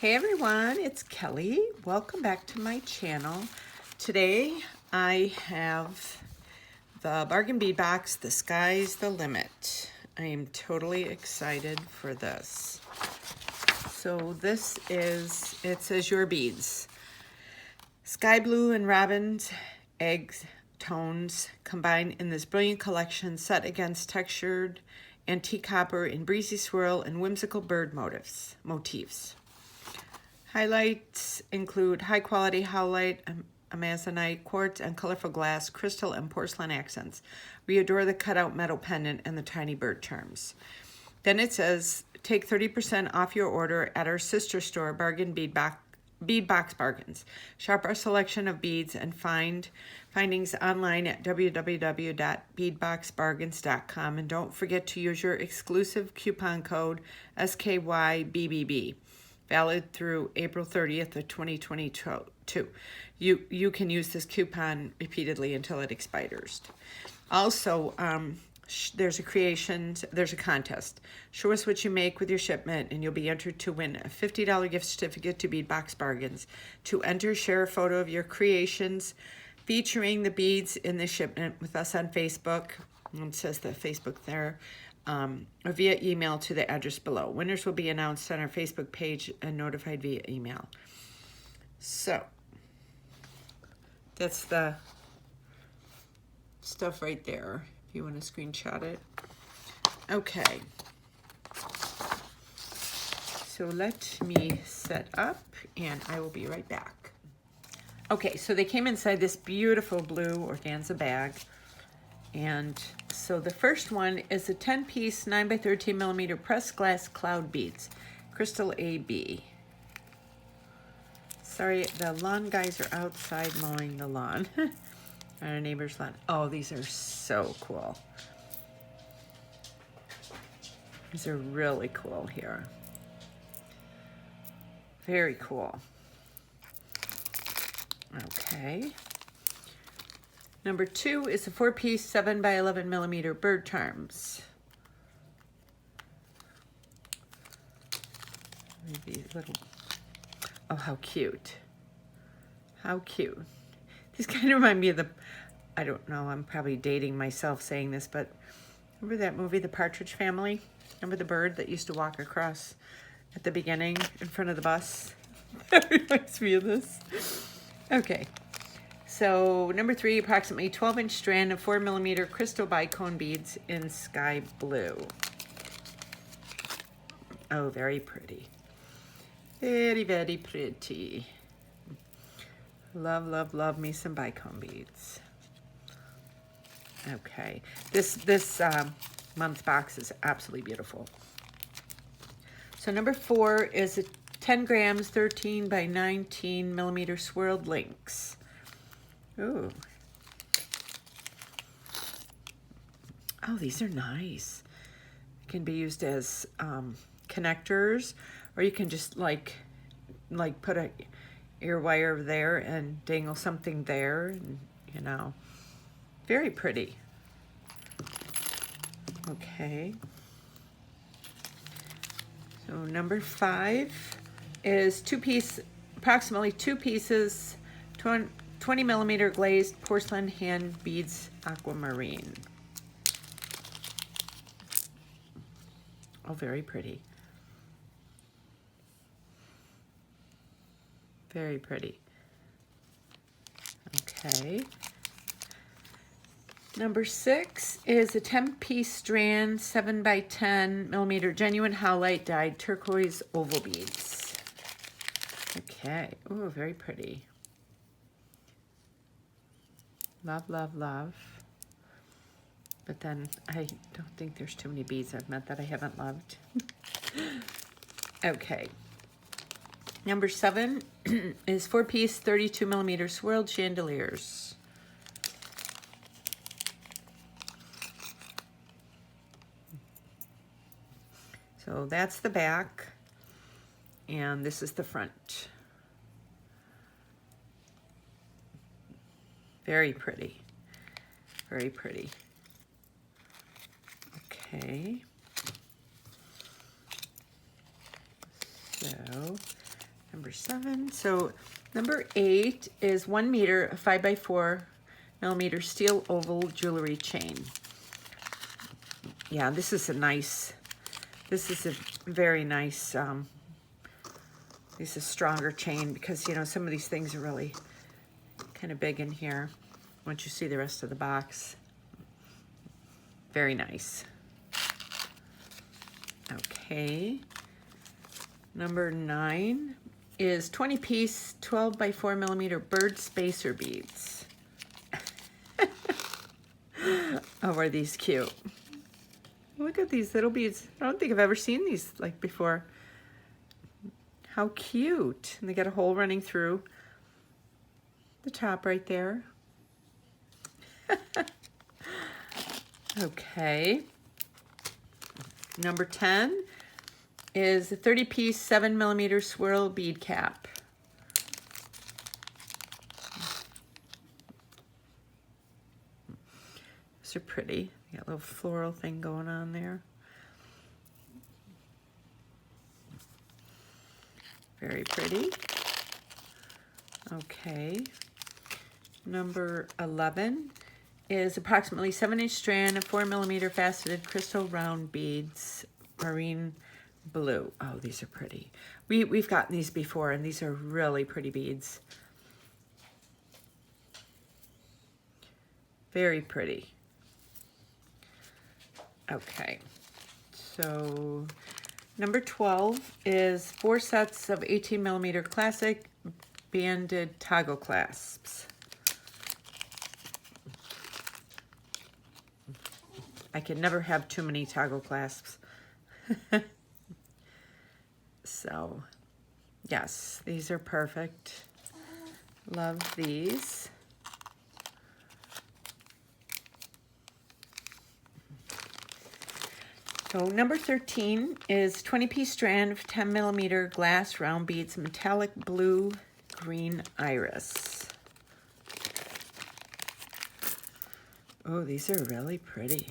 Hey everyone, it's Kelly. Welcome back to my channel. Today I have the bargain bead box, The Sky's the Limit. I am totally excited for this. So this is, it says your beads. Sky blue and robin's eggs tones combined in this brilliant collection set against textured antique copper in breezy swirl and whimsical bird motifs. Highlights include high-quality howlite, amazonite, quartz, and colorful glass, crystal, and porcelain accents. We adore the cutout metal pendant and the tiny bird charms. Then it says, take 30% off your order at our sister store, Bead Box Bargains. Shop our selection of beads and findings online at www.beadboxbargains.com. And don't forget to use your exclusive coupon code SKYBBB. Valid through April 30th of 2022. You can use this coupon repeatedly until it expires. Also, there's a contest. Show us what you make with your shipment and you'll be entered to win a $50 gift certificate to Bead Box Bargains. To enter, share a photo of your creations featuring the beads in the shipment with us on Facebook. It says the Facebook there. Or via email to the address below. Winners will be announced on our Facebook page and notified via email. So, that's the stuff right there, if you want to screenshot it. Okay. So let me set up, and I will be right back. Okay, so they came inside this beautiful blue organza bag. And so the first one is a 10-piece 9x13mm pressed glass cloud beads, Crystal AB. Sorry, the lawn guys are outside mowing the lawn. Our neighbor's lawn. Oh, these are so cool. These are really cool here. Very cool. Okay. Number 2 is a 4-piece 7x11mm bird charms. Maybe little. Oh, how cute! How cute! These kind of remind me of the. I don't know. I'm probably dating myself saying this, but remember that movie, The Partridge Family? Remember the bird that used to walk across at the beginning in front of the bus? That reminds me of this. Okay. So number 3, approximately 12-inch strand of 4mm crystal bicone beads in sky blue. Oh, very pretty. Very, very pretty. Love, love, love me some bicone beads. Okay, this month's box is absolutely beautiful. So number 4 is a 10 grams, 13x19mm swirled links. Ooh. Oh, these are nice. Can be used as connectors, or you can just like put a ear wire there and dangle something there, and you know, very pretty. Okay. So number 5 is approximately 2 pieces, 20mm glazed porcelain hand beads aquamarine. Oh, very pretty. Very pretty. Okay. Number 6 is a 10-piece strand 7x10mm genuine howlite dyed turquoise oval beads. Okay. Oh, very pretty. Love, love, love. But then I don't think there's too many beads I've met that I haven't loved. Okay. Number 7 is 4-piece 32mm swirled chandeliers. So that's the back, and this is the front. Very pretty. Very pretty. Okay. So Number 7. So number 8 is 1 meter, a 5x4 millimeter steel oval jewelry chain. Yeah, this is a very nice, this is stronger chain because, you know, some of these things are really kind of big in here. Once you see the rest of the box, very nice. Okay, number 9 is 20-piece 12x4 millimeter bird spacer beads. Oh, are these cute? Look at these little beads. I don't think I've ever seen these like before. How cute. And they got a hole running through the top right there. Okay. Number 10 is a 30-piece 7 millimeter swirl bead cap. These are pretty. Got a little floral thing going on there. Very pretty. Okay. Number 11 is approximately 7-inch strand of 4 millimeter faceted crystal round beads, marine blue. Oh, these are pretty. We've gotten these before, and these are really pretty beads. Very pretty. Okay, so number 12 is 4 sets of 18 millimeter classic banded toggle clasps. I can never have too many toggle clasps. So, yes, these are perfect. Love these. So number 13 is 20-piece strand of 10 millimeter glass round beads, metallic blue, green iris. Oh, these are really pretty.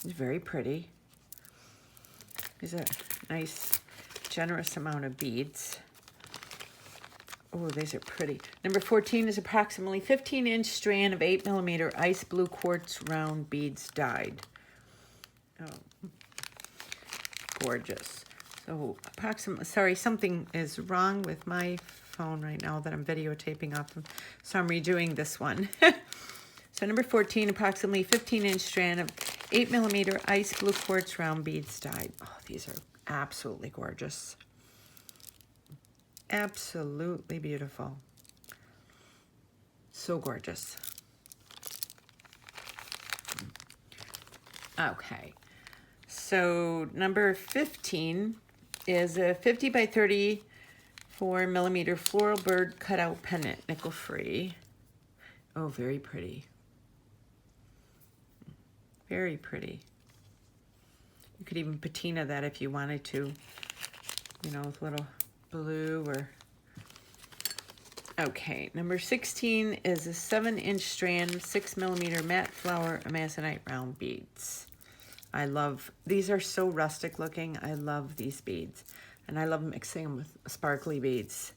It's very pretty. These are nice, generous amount of beads. Oh, these are pretty. Number 14 is approximately 15-inch strand of 8 millimeter ice blue quartz round beads dyed. Oh, gorgeous. So approximately, sorry, something is wrong with my phone right now that I'm videotaping off of, so I'm redoing this one. So number 14, approximately 15-inch strand of 8 millimeter ice blue quartz round beads dyed. Oh, these are absolutely gorgeous. Absolutely beautiful. So gorgeous. Okay, so number 15 is a 50 by 34 millimeter floral bird cutout pendant, nickel free. Oh, very pretty. Very pretty. You could even patina that if you wanted to, you know, with little blue or... Okay, number 16 is a 7-inch strand, 6 millimeter matte flower amazonite round beads. I love, these are so rustic looking. I love these beads. And I love mixing them with sparkly beads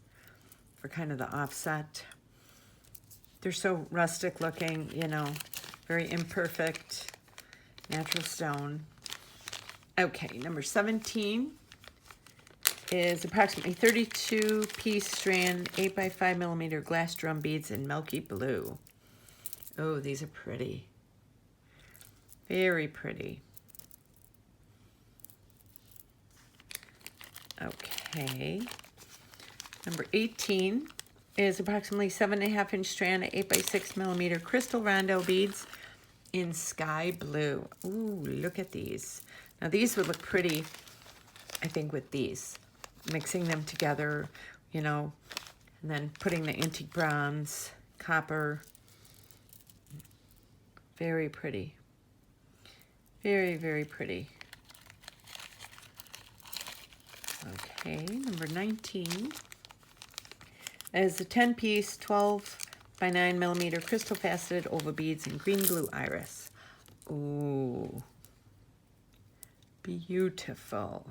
for kind of the offset. They're so rustic looking, you know, very imperfect, natural stone. Okay, number 17 is approximately 32-piece strand, 8 by 5 millimeter glass drum beads in milky blue. Oh, these are pretty. Very pretty. Okay. Number 18 is approximately 7.5-inch strand, 8 by 6 millimeter crystal rondo beads in sky blue. Ooh, look at these. Now these would look pretty, I think, with these. Mixing them together, you know, and then putting the antique bronze, copper. Very pretty. Very, very pretty. Okay, number 19 is a 10-piece 12 by 9 millimeter crystal faceted oval beads in green blue iris. Ooh. Beautiful.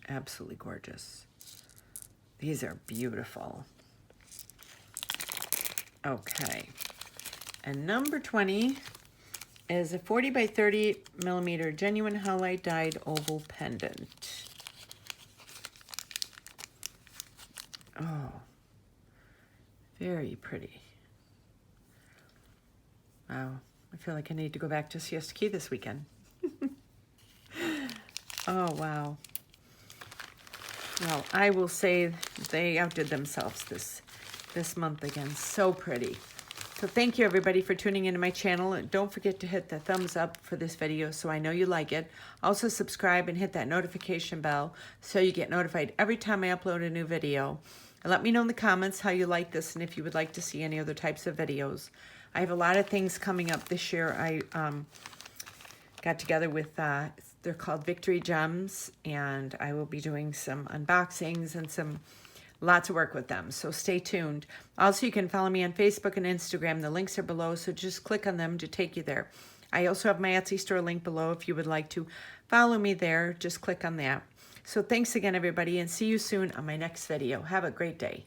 Absolutely gorgeous. These are beautiful. Okay. And number 20 is a 40 by 30 millimeter genuine halide dyed oval pendant. Oh, very pretty. Wow, I feel like I need to go back to Siesta Key this weekend. Oh, wow. Well, I will say they outdid themselves this month again. So pretty. So thank you everybody for tuning into my channel. And don't forget to hit the thumbs up for this video so I know you like it. Also subscribe and hit that notification bell so you get notified every time I upload a new video. And let me know in the comments how you like this and if you would like to see any other types of videos. I have a lot of things coming up this year. I got together with, they're called Victory Gems, and I will be doing some unboxings and lots of work with them, so stay tuned. Also, you can follow me on Facebook and Instagram. The links are below, so just click on them to take you there. I also have my Etsy store link below if you would like to follow me there. Just click on that. So thanks again, everybody, and see you soon on my next video. Have a great day.